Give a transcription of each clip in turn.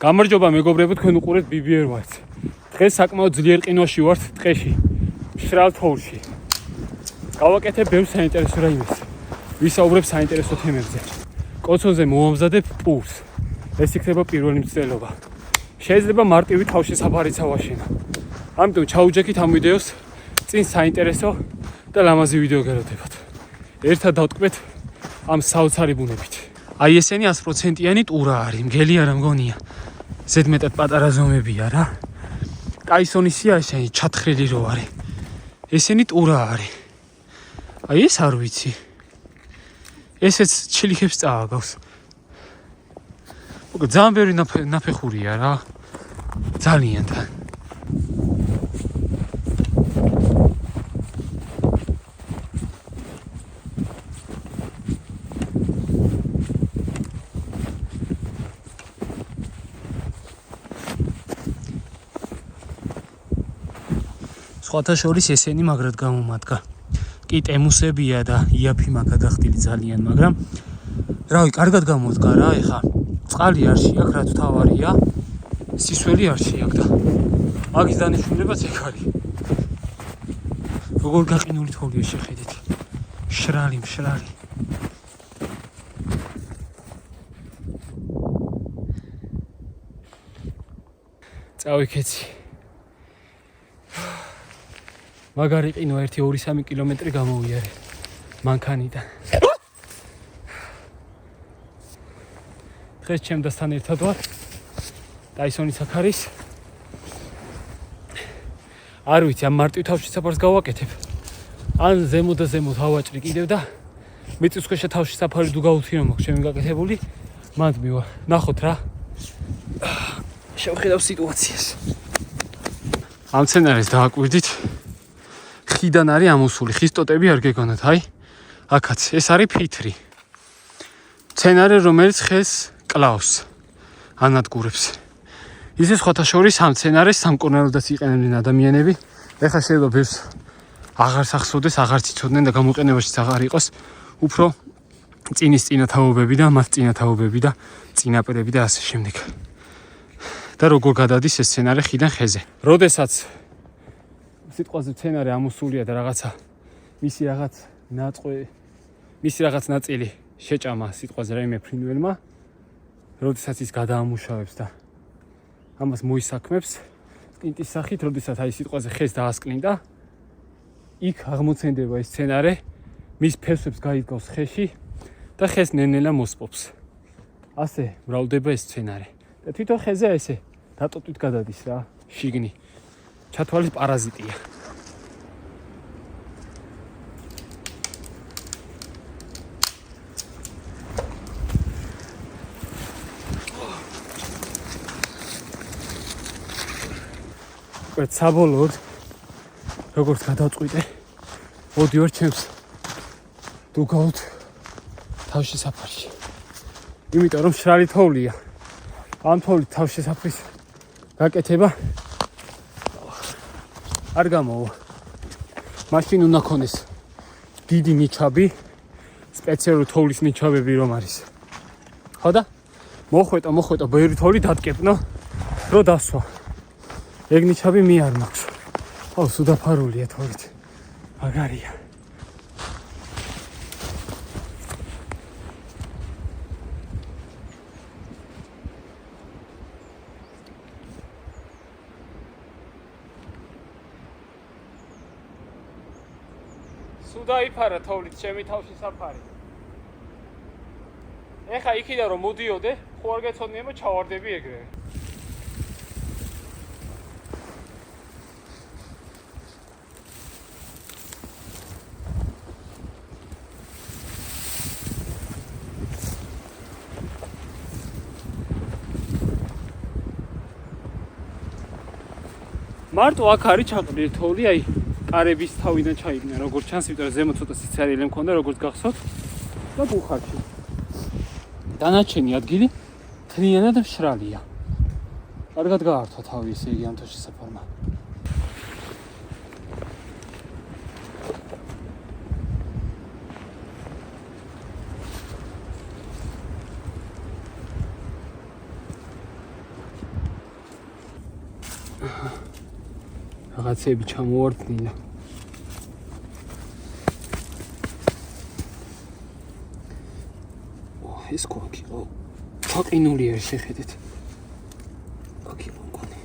გამარჯობა მეგობრებო, თქვენ უყურებთ BBR White. დღეს საკმაოდ ძლიერ ყინვაში ვართ ტყეში, მშრალ თოვლში. გავაკეთებ ბევრ საინტერესო რაიმეს. ვისაუბრებ საინტერესო თემებზე. კოცონზე მოვამზადებ პურს. ეს იქნება პირველი მცდელობა. შეიძლება მარტივი თავში საფარიც ავაშენო. ამიტომ ჩაუჯექით ამ ვიდეოს წინ საინტერესო და ლამაზი ვიდეო გელოდებათ. ერთად დავტკბეთ ამ საოცარი ბუნებით. აი ესენი 100%-იანი ტურა არის, მგელი არა მგონია. ზედმეტად პატარა ზომებია რა. ტაისონის სიაში ჩათხრილი რო არის. ესენი ტურა არის. აი ეს არ ვიცი. ესეც ჩილიქებს წააგავს. ძალიან ბევრი ნაფეხურია რა. ძალიან თან. სხვათა შორის ესენი მაგრად გამომადგა. კი ტემუსებია და იაფიმა გადახდილი ძალიან, მაგრამ რავი, კარგად გამოდგა რა, ეხა წყალი არ შეაქვს, რაც თავარია, სისველი არ შეაქვს და მაგის დანიშნულებაც ეგ არის. როგორ გაყინული თოვლია შეხედეთ. მშრალი. წავიქეცი. მაგარი ყინვა 1-2-3 კილომეტრი გამოვიარე მანქანიდან. დღეს ჩემთან ერთად ვარ ტაისონის აქარის. არ ვიცი, ამ მარტივ თავშესაფარს გავაკეთებ. ან ზემო ავაჭრი კიდევ და მიწისქვეშა თავშესაფარი თუ გავუთი რომ აქვს ჩემი გაკეთებული, მანდ მივარ. ნახოთ რა. შევხედავ სიტუაციას. ამ სცენარეს დააკვირდით. ხიდან არის ამოსული, ხის ტოტები არ გეგონათ, აი. აქაც ეს არის ფითრი. სცენარე, რომელიც ხელს კლავს, ანადგურებს. ისე სხვათა შორის ამ სცენარეს სამკურნალოდაც იყენებდნენ ადამიანები. ეხლა შეიძლება ბევრს აღარ სახსოვდეს, აღარ იცოდნენ და გამოყენებაშიც აღარ იყოს. უფრო წინის წინათაობები და მას წინათაობები და წინაპირები და ასე შემდეგ. და როგორ გადადის ეს სცენარე ხიდან ხეზე. როდესაც სიტყვაზე სცენარი ამოსულია და რაღაცა მისი რაღაც ნაწილი შეჭამა სიტყვაზე რაიმე ფრინველმა, როდესაც ის გადაამუშავებს და ამას მოისაქმებს სკინტის სახით, როდესაც აი სიტყვაზე ხეს დაასკნინდა, იქ აღმოცენდება ეს სცენარე, მის ფესვებს გაიგავს ხეში და ხეს ნელ-ნელა მოსპობს. ასე მრავლდება ეს სცენარე. და თვითონ ხეზე ესე დატოტვით გადადის რა, შიგნი. ჩათვალის პარაზიტია. საბოლოოდ როგორც გადავწყვიტე, მოდივარ ჩემს დუგაუთ თავშესაფარში. იმიტომ რომ მშრალი თოვლია. ამ თოვლით თავშესაფრის გაკეთება არ გამოვა. მაშინ უნდა ქონდეს დიდი ნიჩაბი, სპეციალური თოვლის ნიჩაბები რომ არის. ხო და მოხვეტო ბევრი თოვლი დატკეპნო, რომ დასვა. ეგ ნიჩაბი მე არ მაქვს. აუ, სუდაფარულია თოვლით. მაგარია. სუდაიფარა თოვლით ჩემი თავშესაფარი. ეხა იქიდან რომ მოდიოდე, ხო არ გეცოდინებო ჩავარდები ეგრევე. მარტო აქ არის ჩაყრილი თოვლი, აი კარების თავიდან ჩაიგნა, როგორც ჩანს, იმიტომ რომ ზემოთ ცოტა სიცარიელე მქონდა, როგორც გახსოვთ, და ბუხარში. დანარჩენი ადგილი მთლიანად მშრალია. კარგად გაართვა თავი, ესე იგი ამ თავშესაფარმა. რაღაცები ჩამოვარდნილა. ეს კოქი, ჩაყინული არის შეხედეთ. კოქი მოგონი.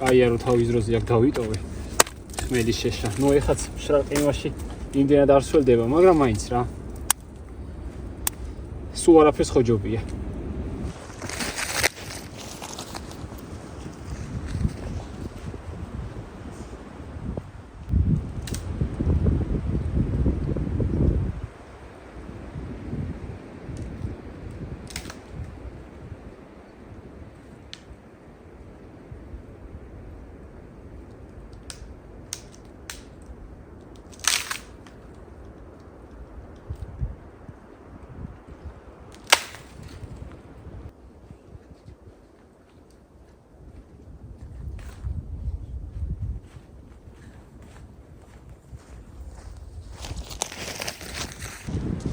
აი არო თავის დროზე აქ დავიტოვე ხმელის შეშა. ნუ ეხაც მშრალ ყინვაში იმდენად არ სველდება, მაგრამ მაინც რა. სულ არაფერს ხოჯობია.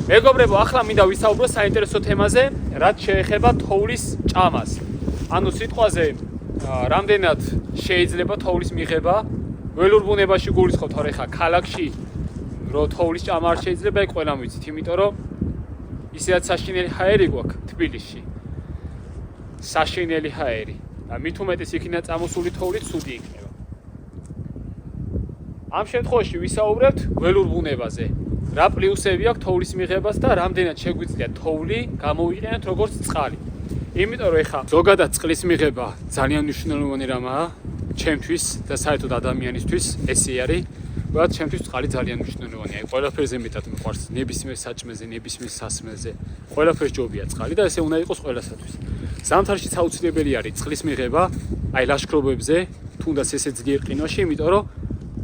მეგობრებო, ახლა მინდა ვისაუბრო საინტერესო თემაზე, რაც შეეხება თოვლის ჭამას. ანუ სიტყვაზე, რამდენად შეიძლება თოვლის მიღება, ველურ ბუნებაში გულისხმობთ, თორე ხა ქალაქში რო თოვლის ჭამა არ შეიძლება, ეგ ყველამ ვიცით, იმიტომ რომ ისედაც საშინელი ჰაერი გვაქვს თბილისში. საშინელი ჰაერი. მით უმეტეს იქიდან წამოსული თოვლი ცუდი იქნება. ამ შემთხვევაში ვისაუბრებთ ველურ ბუნებაზე. რა პლუსები აქვს თოვლის მიღებას და რამდენად შეგვიძლია თოვლი გამოვიყენოთ როგორც წყალი. იმიტომ რომ ეხა ზოგადად წყლის მიღება ძალიან მნიშვნელოვანი რამაა ჩემთვის და საერთოდ ადამიანისთვის, ესე არის. ვთქვათ, ჩემთვის წყალი ძალიან მნიშვნელოვანია. აი ყველაფერზე მეტად მიყვარს ნებისმიერ საჭმელზე, ნებისმიერ სასმელზე. ყველაფერს ჯობია წყალი და ესე უნდა იყოს ყველასათვის. ზამთარშიც აუცილებელი არის წყლის მიღება, აი ლაშქრობებზე, თუნდაც ესე ძლიერ ყინვაში, იმიტომ რომ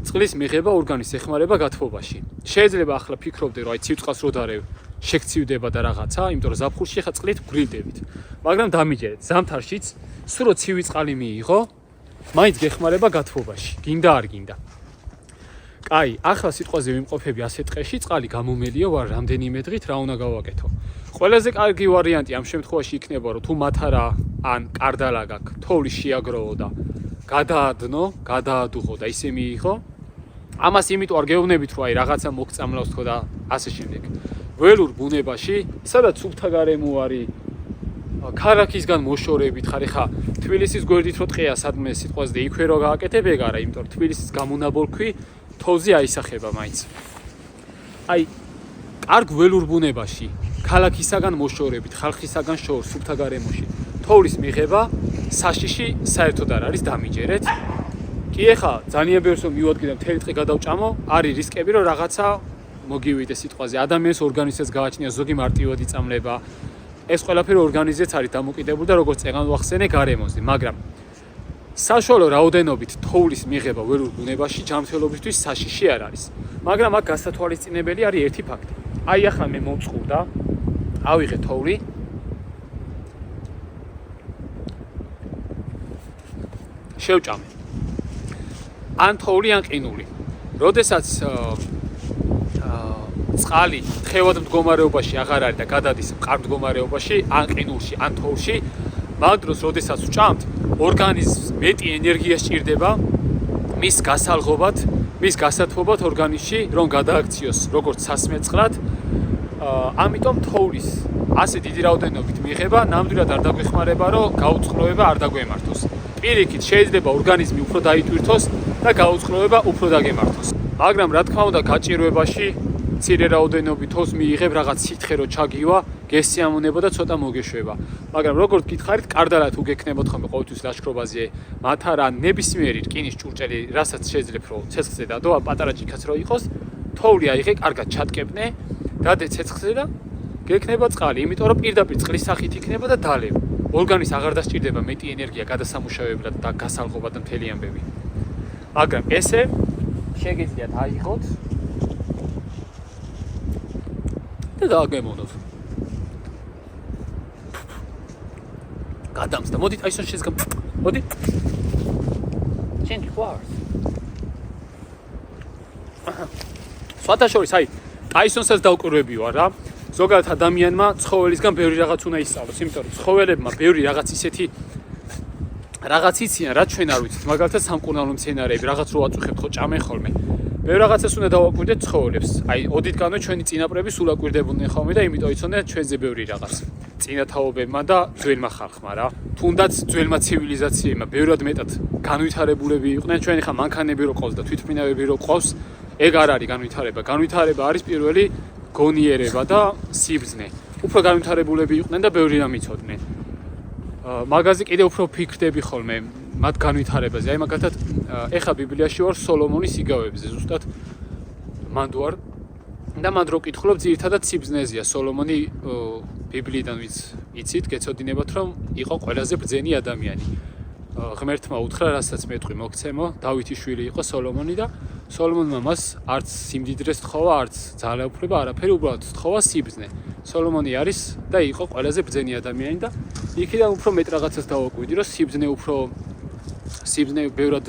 წყლის მიღება ორგანიზმს ეხმარება გათბობაში. შეიძლება ახლა ფიქრობდე, რომ აი ცივწყალს რო დარევ, შეგცივდება და რაღაცა, იმიტომ რომ ზაფხულში ხა წყლით გრილდებით. მაგრამ დამიჯერეთ, ზამთარშიც სულ რო ცივი წყალი მიიღო, მაინც გეხმარება გათბობაში. გინდა არ გინდა. აი, ახლა სიტყვაზე ვიმყოფები ასეთ ტყეში, წყალი გამომელიო ვარ რამდენიმე დღით, რა უნდა გავაკეთო. ყველაზე კარგი ვარიანტი ამ შემთხვევაში იქნება, რომ თუ მათარა ან კარდალა გაქვს, თოვლის შეაგროვო და გადაადნო, გადაადუღო და ისე მიიღო. ამას იმიტომ არ გეუბნებით, რომ აი რაღაცა მოგწამლავს თქო და ასე შემდეგ. ველურ ბუნებაში, სადაც სუფთა გარემო არის, ქალაქისგან მოშორებით ხარ, ხა თბილისის გვერდით რო ტყეა სადმე სიტყვაზე იქვე რო გააკეთებ, ეგ არა, იმიტომ რომ თბილისის გამონაბოლქვი თოვზე აისახება მაინც. აი, კარგ ველურ ბუნებაში, ქალაქისაგან მოშორებით, ხალხისაგან შორს, სუფთა გარემოში, თოვლის მიღება საშიში საერთოდ არ არის დამიჯერეთ. კი ეხა ძალიან ბევრს რომ მივადგინე მთელი დღე გადავჭამო, არის რისკები რომ რაღაცა მოგივიდეს სიტყვაზე. ადამიანის ორგანიზმს გააჩნია ზოგი მარტივად იწამლება. ეს ყველაფერი ორგანიზმზეც არის დამოკიდებული და როგორც წეგან ვახსენე გარემოზე, მაგრამ საშუალო რაოდენობით თოვლის მიღება ველურ ბუნებაში ჯანმრთელობისთვის საშიში არ არის. მაგრამ აქ გასათვალისწინებელი არის ერთი ფაქტი. აი ახლა მე მომწყურდა, ავიღე თოვლი. შევჭამე. ან თოვლი, ან ყინული. როდესაც წყალი თხევად მდგომარეობაში აღარ არის და გადადის მყარ მდგომარეობაში, ან ყინულში, ან თოვლში, მაგ დროს როდესაც ვჭამთ, ორგანიზმს მეტი ენერგია სჭირდება მის გასალღობად, მის გასათბობად ორგანიზმში, რომ გადააქციოს როგორც სასმელწყლად. ამიტომ თოვლის ასე დიდი რაოდენობით მიღება ნამდვილად არ დაგვეხმარება, რომ გაუწყლოება არ დაგვემართოს. პირიქით შეიძლება ორგანიზმი უფრო დაიტვირთოს და გაუწყლოება უფრო დაგემართოს. მაგრამ რა თქმა უნდა გაჭირვებაში მცირე რაოდენობით თოვს მიიღებ რაღაც სითხე რო ჩაგივა, გესიამონება და ცოტა მოგეშვება. მაგრამ როგორც გითხარით, კარდალა თუ გექნებოდ ხოლმე ყოველთვის ლაშქრობაზე, მათარა ნებისმიერი რკინის ჭურჭელი, რასაც შეიძლება რო ცეცხლზე დადო, ან პატარა ჭიქაც რო იყოს, თოვლი აიღე, კარგად ჩატკეპნე, დადე ცეცხლზე და გექნება წყალი, იმიტომ რომ პირდაპირ წყლის სახით იქნება და დალევ. ორგანიზმს აღარ დასჭირდება მეტი ენერგია გადასამუშავებლად და გასალღობად და მთელი ამბები. მაგრამ ესე შეგიძლიათ აიღოთ და დააგემოვნოთ. გადამსდა. მოდით აი ეს შეგამ. მოდი. Change flowers. სვათაშორის აი ტაისონსაც დავკვირვები ვარ რა. ზოგადად ადამიანმა ცხოველისგან ბევრი რაღაც უნდა ისწავლოს, იმიტომ რომ ცხოველებმა ბევრი რაღაც ისეთი რაღაც იციან, რაც ჩვენ არ ვიცით. მაგალითად სამკურნალო მცენარეები, რაღაც რო აწუხებთ ხო ჭამენ ხოლმე. ბევრ რაღაცას უნდა დავაკვირდეთ ცხოველებს. აი ოდითგანვე ჩვენი წინაპრები სულ აკვირდებოდნენ ხოლმე და იმიტომ იცოდნენ ჩვენზე ბევრი რაღაც. წინათაობებმა და ძველმა ხალხმა რა. თუნდაც ძველმა ცივილიზაციებმა ბევრად მეტად განვითარებულები იყვნენ. ჩვენ ხა მანქანები რო ყავს და თვითმფრინავები რო ყავს, ეგ არ არის განვითარება. განვითარება არის პირველი გონიერება და სიბრძნე. უფრო განვითარებულები იყვნენ და ბევრი რამ იცოდნენ. მაგაზე კიდე უფრო ფიქრდები ხოლმე მათ განვითარებაზე. აი მაგალითად ეხა ბიბლიაში ვარ სოლომონის იგავებზე ზუსტად მანდ ვარ და მანდ რო კითხულობ ძირითადად სიბრძნეზეა სოლომონი ბიბლიიდან ვიც იცით გეცოდინებათ რომ იყო ყველაზე ბრძენი ადამიანი. ღმერთმა უთხრა რასაც მეტყვი მოგცემო დავითის შვილი იყო სოლომონი და სოლომონმა მას არც სიმდიდრეს თხოვა არც ძალაუფლება არაფერი უბრალოდ თხოვა სიბრძნე. სოლომონი არის და იყო ყველაზე ბრძენი ადამიანი და იქიდან უფრო მეტ რაღაცას დავაკვირდი რომ სიბრძნე ბევრად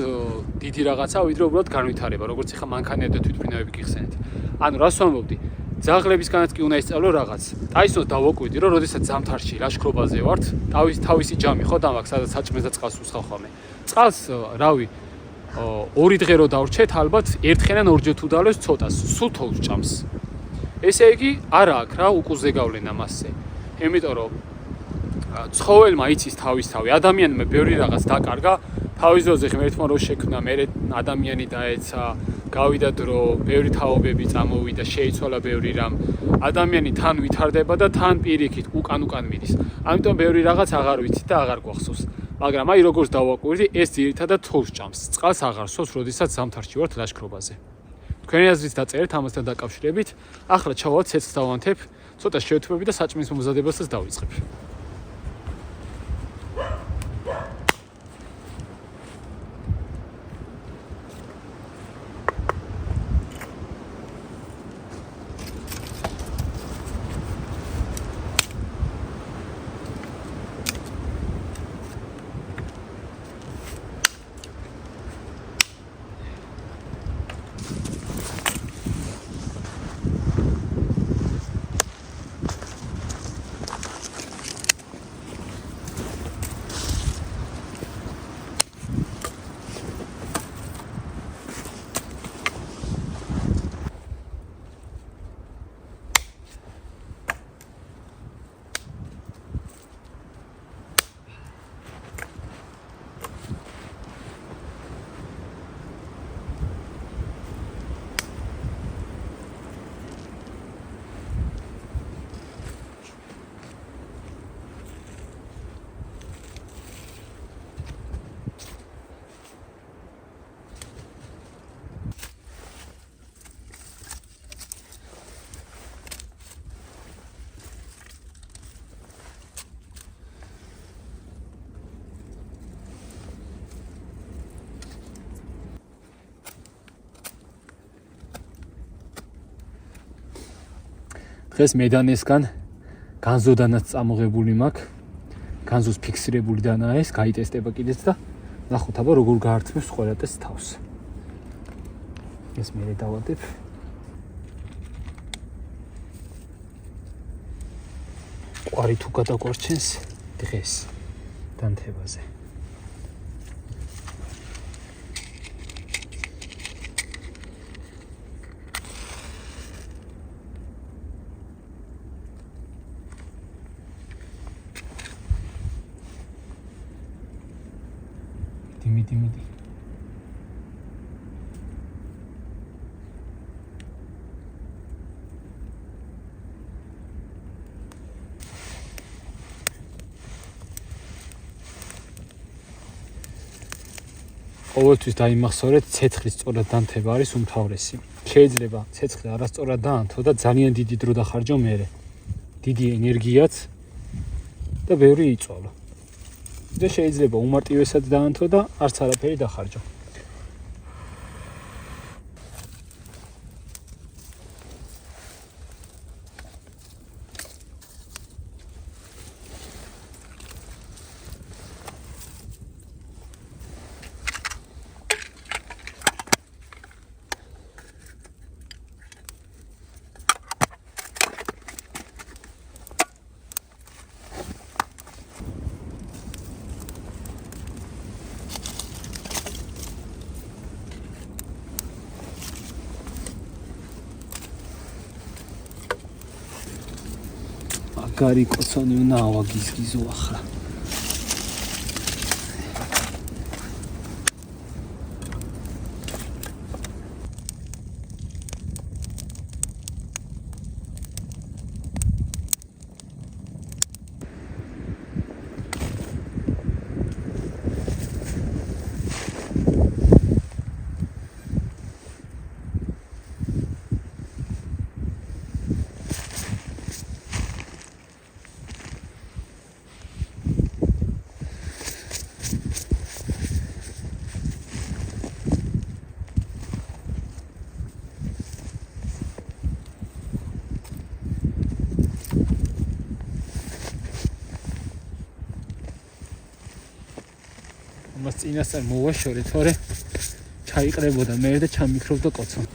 დიდი რაღაცა ვიდრე უბრალოდ განვითარება როგორც ეხა მანქანები და თვითმფრინავები გიხსენეთ. ანუ რას ვამბობდი ძაღლებისგანაც კი უნდა ისწავლო რაღაც. ტაისონს დავაკვირდი რომ როდესაც ზამთარში ლაშქრობაზე ვართ თავისი ჯამი ხო დამაქვს სადაც საჭმელს და წყალს უსხავ ხოლმე. წყალს რავი 2 დღე რო დავრჩეთ ალბათ ერთხელ ან ორჯერ თუ დავლევს ცოტას სულ თოვს ჭამს. ესე იგი არა აქვს რა უკუზე გავლენა მასზე. იმიტომ რომ ცხოველმა იცის თავისთავი ადამიანმა ბევრი რაღაც დაკარგა თავის დროზე ღმერთმა რო შექმნა მე ადამიანი დაეცა გავიდა დრო ბევრი თაობები წამოვიდა შეიცვალა ბევრი რამ ადამიანი თან ვითარდება და თან პირიქით უკან მიდის ამიტომ ბევრი რაღაც აღარ ვიცით და აღარ გვახსოვს მაგრამ აი როგორც დავაკვირდი ეს ძირითადად თოვს ჭამს წყალს აღარ სვავს როდესაც ზამთარში ვართ ლაშქრობაზე თქვენი აზრით დაწერეთ ამასთან დაკავშირებით ახლა ჩავალთ ცეცხლს დავანთებ ცოტა შევთმები და საჭმლის მომზადებასაც დავიწყებ დღეს მედანესგან განზოდანაც წამოღებული მაქვს. განზოს ფიქსირებული დანაა ეს, გაიტესტება კიდეც და ნახოთ აბა როგორ გაართმევს ყველატეს თავს. ეს მე დავადებ. ყვარი თუ გადაგვარჩენს დღეს დანთებაზე. მიდი ყოველთვის დაიმახსოვრეთ ცეცხლის სწორად დანთება არის უმთავრესი. შეიძლება ცეცხლი არასწორად დაანთო და ძალიან დიდი დრო დახარჯო მერე. დიდი ენერგიაც და ბევრი იწვალო. და შეიძლება უმარტივესად დაანთო და არც არაფერი დახარჯო. მაგარი კოცონი უნდა ავაგიზგიზო ახლა. მას წინასწარ მოვაშორე, თორე ჩაიყრებოდა მე და ჩამიქრობდა კოცონი.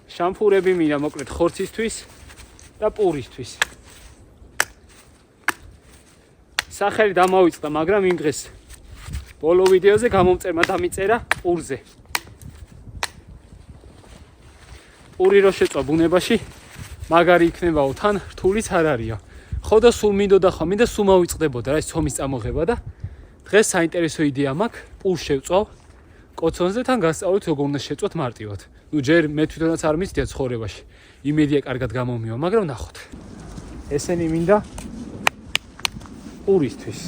შამპურები მინდა მოკლედ ხორცისთვის და პურისთვის. სახელი დამავიწყდა, მაგრამ იმ დღეს ბოლო ვიდეოზე გამომწერმა დამიწერა პურზე. პური რო შეწვა ბუნებაში, მაგარი იქნებაო, თან რთულიც არ არისო. ხო და სულ მინდოდა ხომ და სულ მოვიწყდებოდა რა ეს ცომის წამოღება და დღეს საინტერესო იდეა მაქვს, პურს შევწვალ კოცონზე თან გასწავლოთ როგორ უნდა შეწვათ მარტივად. ნუ ჯერ მე თვითონაც არ მიცდია ცხოვრებაში. იმედია კარგად გამომივა, მაგრამ ნახოთ. ესენი მინდა პურისთვის.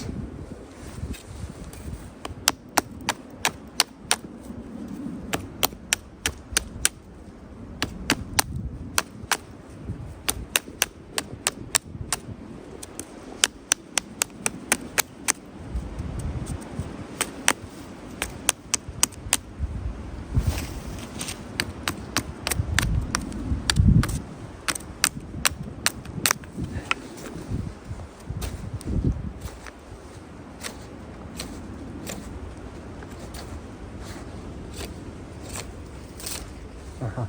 აჰა.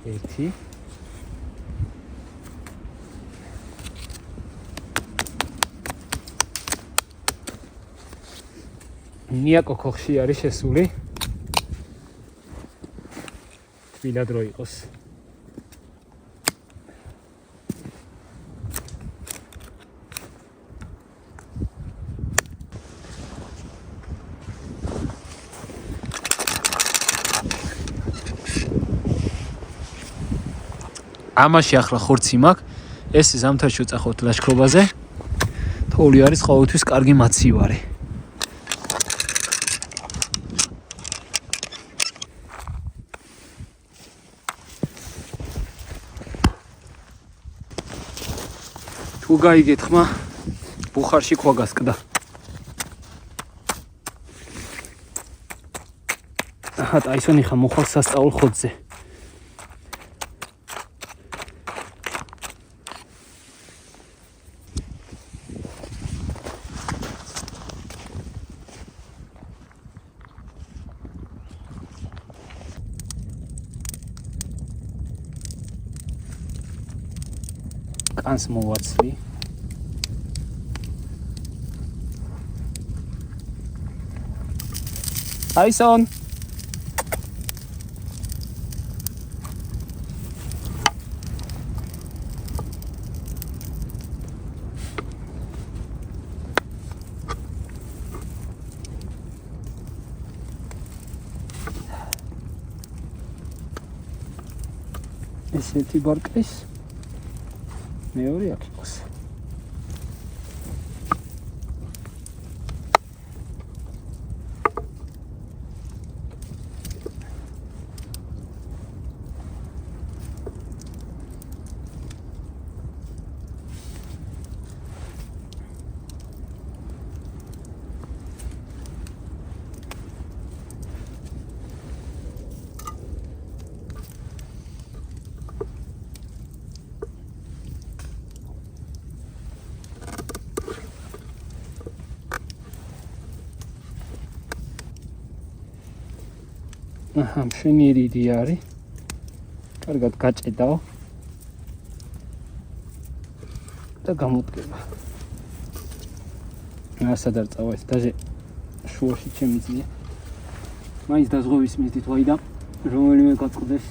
ერთი. ნიაკო ქოხში არის შესული. თბილად რო იყოს. ამაში ახლა ხორცი მაქვს. ეს ზამთარში ვწახოთ ლაშქრობაზე. თოვლი არის ყოველთვის კარგი მაცივარი. თუ გაიგეთ ხმა, ბუხარში ქვა გასკდა. აჰა, ტაისონი ხა მოხვალ სასწაულ ხოთზე. კანს მოვაცლი. აისონ. ესეთი ბარკის მეორე აქ იყოს. აჰა, მშვენიერი იდეა არის. კარგად გაჭედაო და გამოდგება. ასად არ წავა ეს დაჟე შუაში შემიძლია. მაინც დაზღვევის მიზნით ვაი და რომელიმე გაწყდეს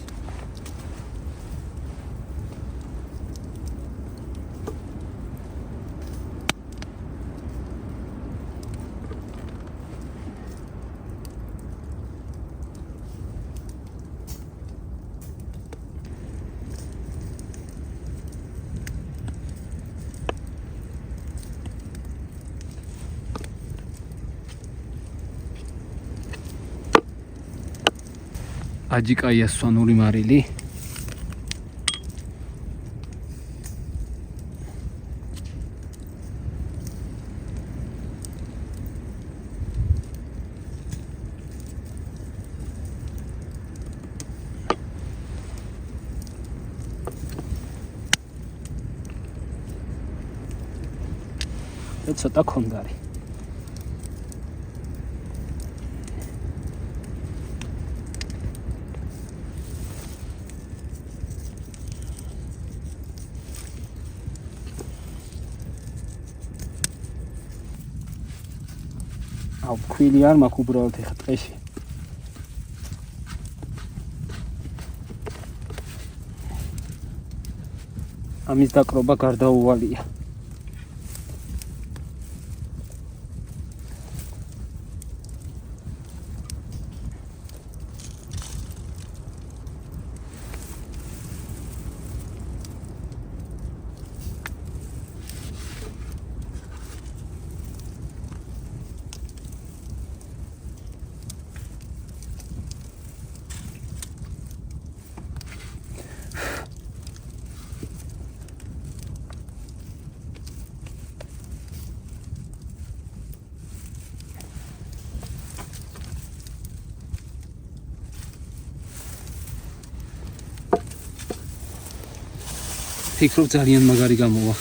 აჯიკაია სვანური მარილი. და ცოტა კონდარი. აუ ქვილი არ მაქვს უბრალოდ ეხა ტყეში. ამის დაკრობა გარდაუვალია. ფიქრობ ძალიან მაგარი გამოვა.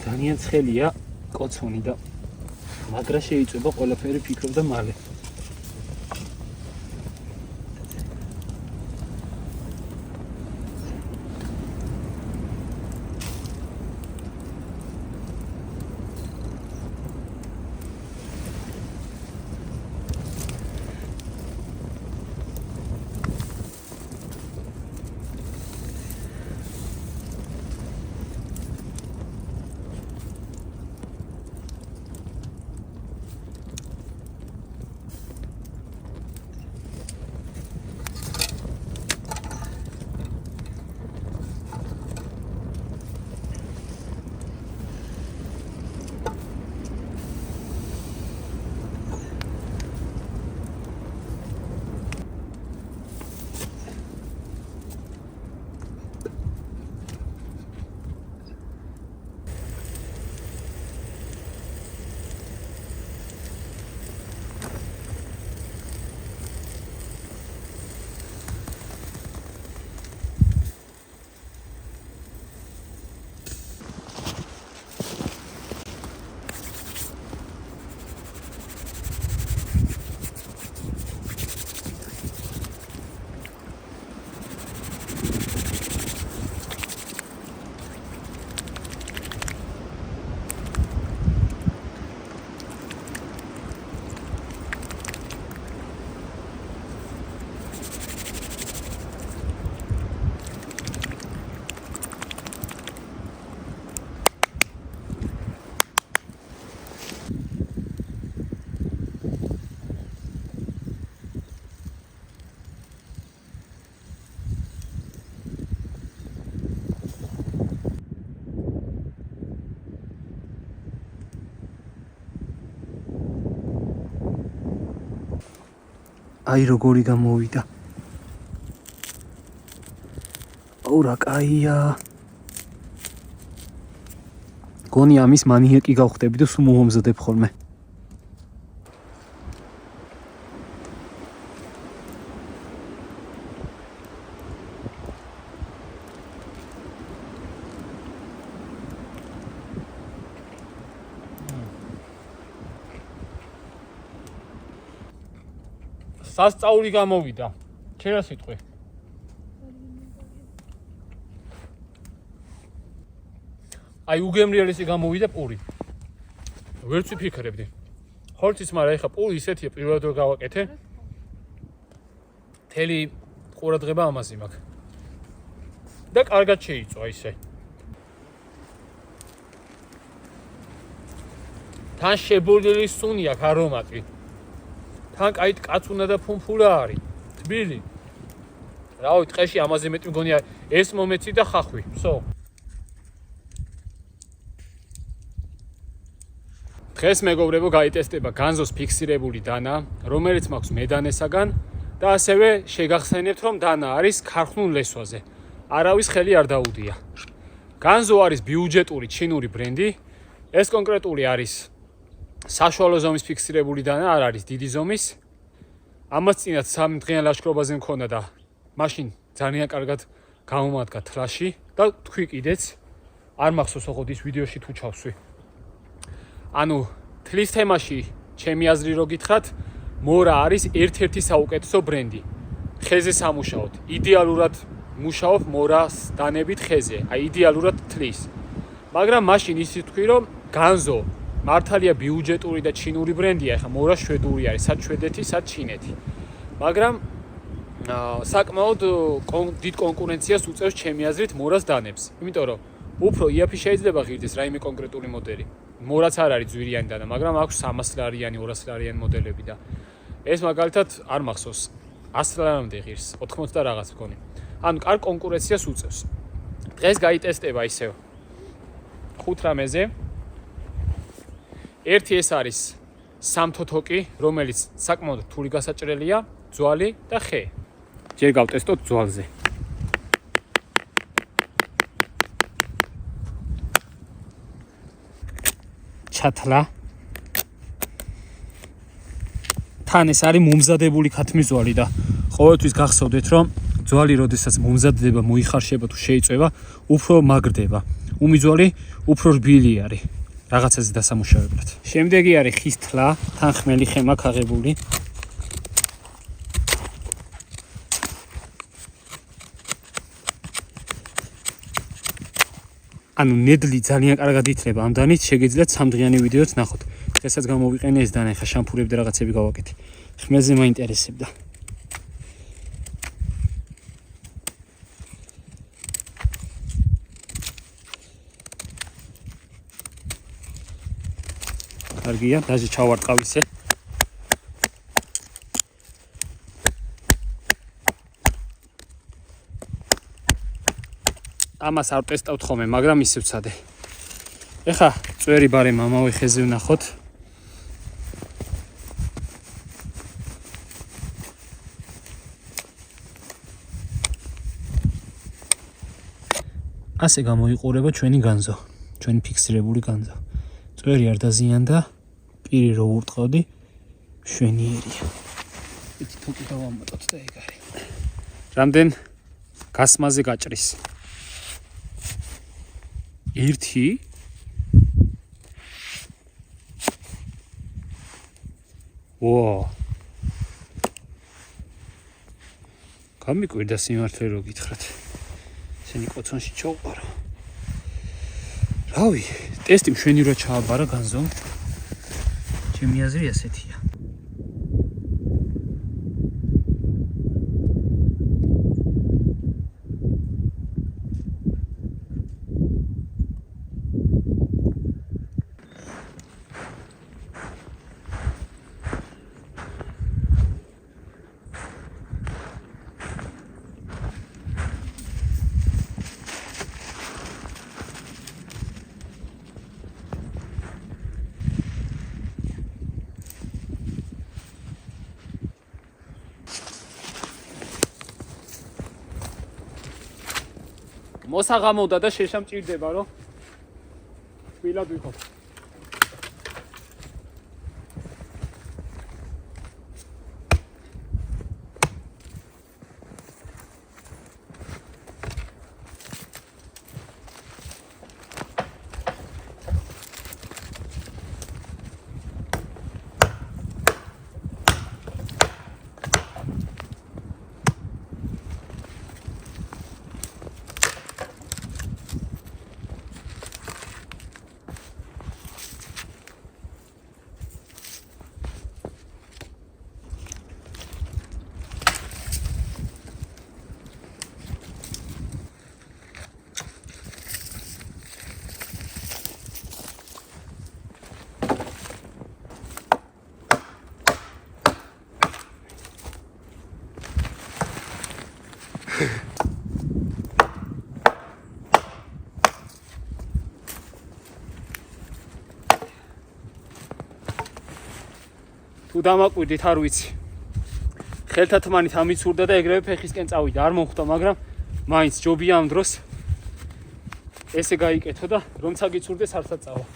ძალიან ცხელია კოცონი და მაგრა შეიწובה ყველაფერი ფიქრობდა მალე. აი როგორი გამოვიდა. აუ რა კაია. გონი ამის მანიაკი გავხდები და სულ მომზადებ ხოლმე. სასწაული გამოვიდა. ჩერა სიტყვი. აი უგემრიელესი გამოვიდა პური. ვერც ვიფიქრებდი. ხორცის, მაგრამ ეხა პური ისეთია პირველად რო გავაკეთე. მთელი ყურადღება ამაზე მაქვს. და კარგად შეიწვა ისე. თან შებოლილი სუნი აქვს არომატი. თან კაი კაცუნა და ფუნფურა არის. თბილი. რავი, ტყეში ამაზე მეტი მგონია ეს მომეცი და ხახვი. всё. დღეს მეგობრებო გაიტესტება განზოს ფიქსირებული დანა, რომელიც მაქვს მედანესაგან და ასევე შეგახსენებთ, რომ დანა არის ქარხნულ ლესვაზე. არავის ხელი არ დაუდია. განზო არის ბიუჯეტური ჩინური ბრენდი. ეს კონკრეტული არის საშუალო ზომის ფიქსირებული დანა, არ არის დიდი ზომის. ამას წინათ 3 დღიან ლაშქრობაზე მქონდა და მაშინ ძალიან კარგად გამომადგა თლაში და თქვი კიდეც არ მახსოვს ოღონდ ის ვიდეოში თუ ჩავსვი. ანუ თლის თემაში ჩემი აზრი რო გითხრათ, მორა არის ერთ-ერთი საუკეთესო ბრენდი. ხეზე სამუშაოდ. იდეალურად მუშაობ მორას დანებით ხეზე. აი იდეალურად თლის. მაგრამ მაშინ ისიც თქვი რომ განზო მართალია ბიუჯეტური და ჩინური ბრენდია, ეხა მორა შვედური არის, სად შვედეთი, სად ჩინეთი. მაგრამ საკმაოდ დიდ კონკურენციას უწევს ჩემი აზრით მორას დანებს. იმიტომ რომ უფრო იაფი შეიძლება ღირდეს რაიმე კონკრეტული მოდელი. მორაც არ არის ძვირიანი დანა, მაგრამ აქვს 300 ლარიანი, 200 ლარიანი მოდელები და ეს მაგალითად არ მახსოვს 100 ლარამდე ღირს, 80 და რაღაც მგონი. ანუ კარგ კონკურენციას უწევს. დღეს გაიტესტება ისევ 5 რამეზე. ერთი ეს არის სამთოთოკი, რომელიც საკმაოდ რთული გასაჭრელია, ძვალი და ხე. ჯერ გავტესტოთ ძვალზე. ჩათლა. თან ეს არის მომზადებული ქათმის ძვალი და ყოველთვის გახსოვდეთ, რომ ძვალი როდესაც მომზადდება, მოიხარშება თუ შეიწევა, უფრო მაგრდება. უმიძვალი უფრო რბილი არის. რაღაცაზე დასამუშავებლად. შემდეგი არის ხის თლა, თან ხმელი ხემა ქაღებული. ანუ ნედლი ძალიან კარგად ითლება ამ დანით, შეგიძლიათ 3 დღიანი ვიდეოც ნახოთ. დღესაც გამოვიყენე ეს დანა, ხა შამპურები და რაღაცები გავაკეთე. ხმელზე მაინტერესებდა. კარგია, დაჟე ჩავარტყავ ისე. ამას არ ტესტავთ ხოლმე, მაგრამ ისე ვცადე. ეხა წვერი ბარემ ამავე ხეზე ვნახოთ. ასე გამოიყურება ჩვენი განზო, ჩვენი ფიქსირებული განზო. წვერი არ დაზიანდა, პირი რო ურტყავდი, მშვენიერია. იცი თუკი დავამატოთ და ეგ არის. რამდენ გასმაზე გაჭრის. 1 ვაუ. გამიკვირდა სიმართლე რო გითხრათ. ესენი კოცონში ჩავყარო. რავი, ტესტი მშვენივრად ჩააბარა განზომ. ჩემი აზრი ასეთია. მოსაღამოვდა და შეშამჭირდება, რომ თბილად ვიყო. თუ დამაკვირდით არ ვიცი. ხელთა თმანით ამიცურდა და ეგრევე ფეხისკენ წავიდა. არ მომხვდა, მაგრამ მაინც ჯობია ამ დროს ესე გაიკეთო და რომცა გიცურდეს არცად წავა.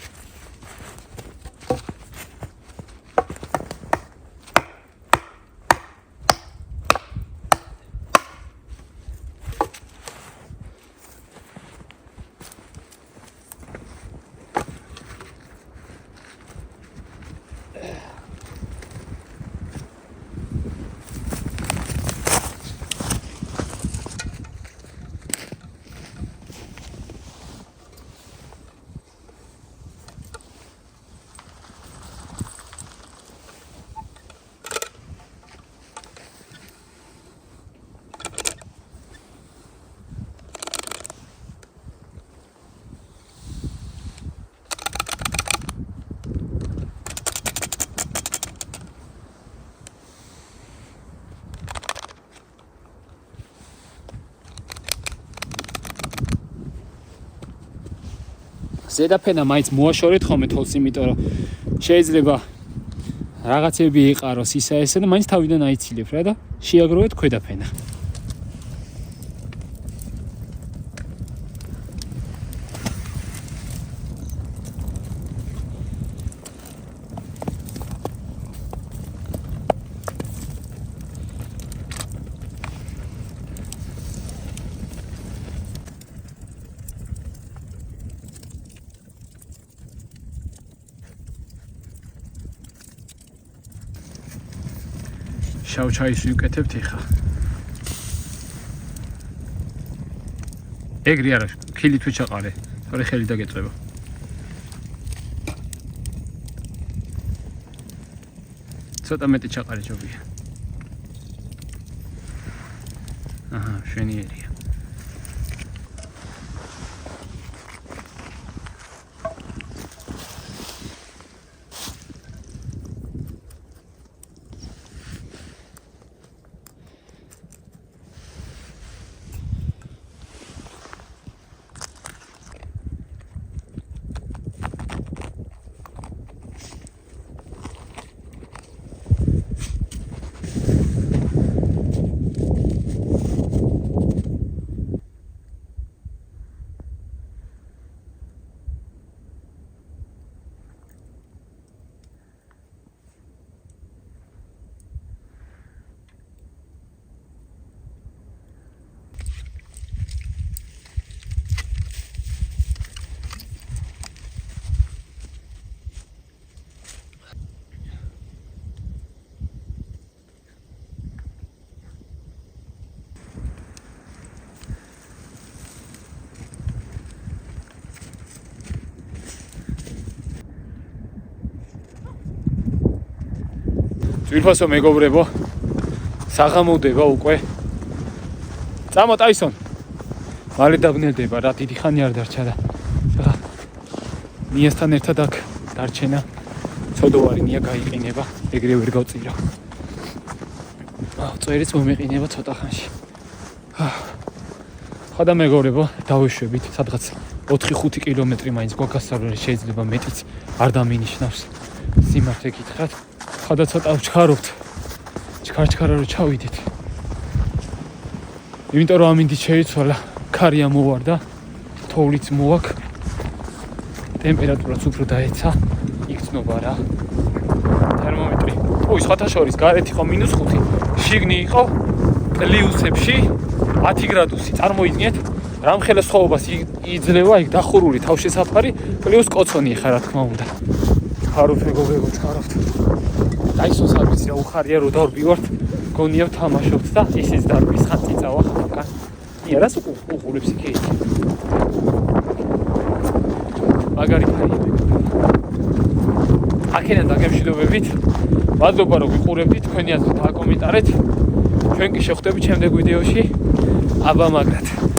ზედაფენა მაინც მოაშორეთ ხოლმე თოლს, იმიტომ რომ შეიძლება რაღაცები იყაროს ისა ესე და მაინც თავიდან აიცილებ რა და შეაგროვეთ ქვედაფენა. შავ ჩაის ვიკეთებთ ეხა. ეგრე არა, ხილით ვიჩაყარე, თორე ხელი დაგეწება. ცოტა მეტი ჩაყარე ჯობია. აჰა, შვენიერია. ძვირფასო მეგობრებო, საღამოვდება უკვე. წამო ტაისონ. მალე დაბნელდება, რა დიდი ხანი არ დარჩა და ახლა ნიასთან ერთად აქ დარჩენა ცოდოვარი ნია გაიყინება, ეგრე ვერ გავწირო. წერიც მომეყინება ცოტა ხანში. ხოდა მეგობრებო, დავეშვებით, სადღაც 4-5 კილომეტრი მაინც გვაგასწავლე, შეიძლება მეტიც არ დამინიშნავს. სიმართლე გითხრათ, ხოდა ცოტა ვჩქარობთ. ჩქარ-ჩქარა რომ ჩავიდით. იმიტომ რომ ამინდით შეიცვალა, ქარი ამოვარდა, თოვლიც მოვაქ. ტემპერატურაც უფრო დაეცა, იქცნობა რა. თერმომეტრი. სხვათა შორის გარეთ იყო -5, შიგნი იყო პლუსებში 10 გრადუსი. წარმოიდგინეთ, რამხელა სხვაობას იძლევა იქ დახურული თავშესაფარი პლუს კოცონი ხა რა თქმა უნდა. ხარობთ მეგობრებო, ჩქარობთ. ტაისონს არ ვიცი რა უხარია რო დავბივართ, გონია ვთამაშობთ და ისიც დარბის ხანწი წავა ხანკან. იერას უყურებს იქ. მაგარი ფაია. აქედან დაგემშვიდობებით. მადლობა რომ ვიყურებდით, თქვენი აზრი დააკომენტარეთ. ჩვენ კი შევხვდებით შემდეგ ვიდეოში. აბა მაგრად.